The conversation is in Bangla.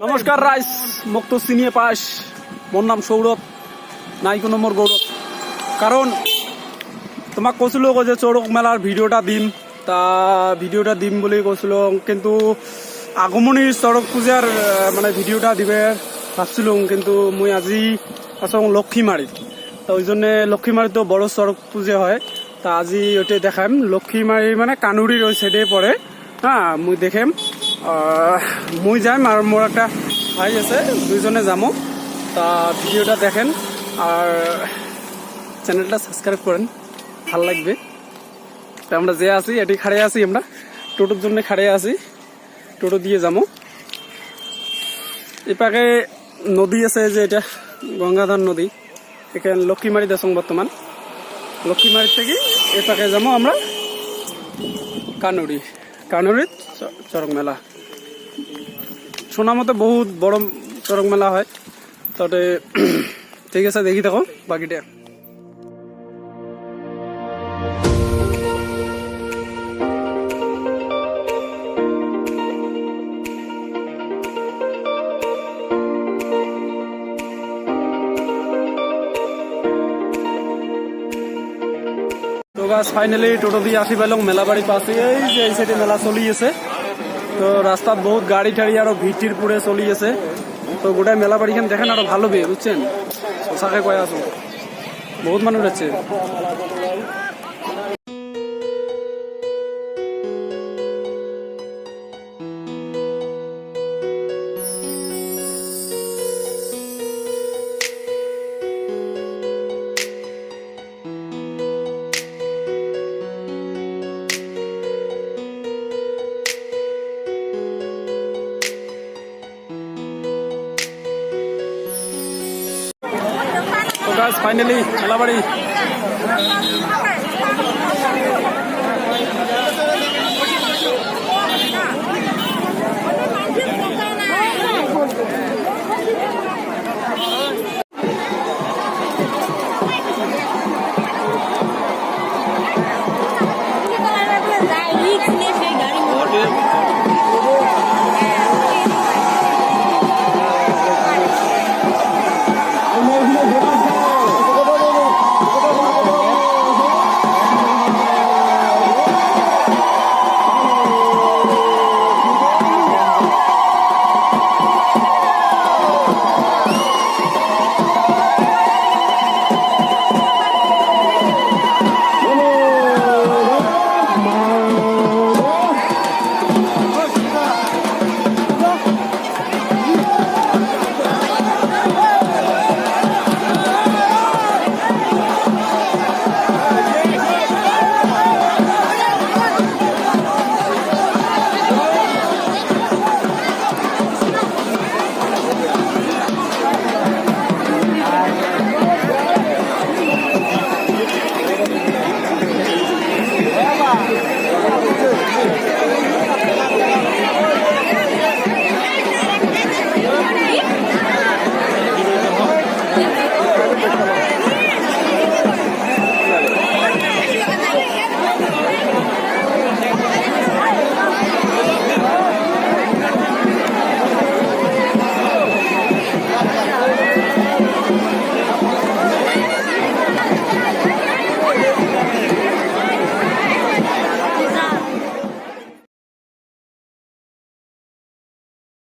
নমস্কার রাইস মুক্ত চিনিয়ে পাস মোর নাম সৌরভ নাই কোনো মোর গৌরব কারণ তোমাক কৈছিল যে চৌৰক মেলার ভিডিওটা দিম তা ভিডিওটা দিম বলে কৈছিল কিন্তু আগমনীর চৌৰক পূজার মানে ভিডিওটা দিবে ভাবছিল কিন্তু মই আজি আসং লক্ষ্মীমারিত তো ওই জন্য লক্ষ্মীমারিত তো বড় চৌৰক পূজা হয় তা আজি ওইটাই দেখাম লক্ষ্মীমারি মানে কানুরির ওই সাইডে পড়ে হ্যাঁ মই দেখাম মই যাম আর মোর একটা ভাই আছে দুইজনে যাবো তা ভিডিওটা দেখেন আর চ্যানেলটা সাবস্ক্রাইব করেন ভাল লাগবে তা আমরা যে আছি এটি খাড়ে আছি আমরা টোটোর জন্য খাড়ে আছি টোটো দিয়ে যাবো এপাকে নদী আছে যে এটা গঙ্গাধর নদী এখানে লক্ষ্মীমারিতে আছো বর্তমান লক্ষ্মীমারি থেকে এপাকে যাবো আমরা কানুরিত চৌৰক মেলা শোনা মতে বহুত বড় চৌৰক মেলা হয় তাতে ঠিক আছে দেখি থাকো বাকিটা তো গাছ ফাইনালি টোটো দিয়ে আসি পেলাম মেলা বাড়ি পাশে এই যে এই সাইডে মেলা চলি আছে তো রাস্তাত বহুত গাড়ি ঠাড়ি আরো ভিড় পুরে চলি আছে তো গোটাই মেলা বাড়িখান দেখেন আরো ভালো বে বুঝছেন সঁচাকে কয়ে আছো বহুত মানুষ আছে তো গাছ ফাইনালি মেলা বাড়ি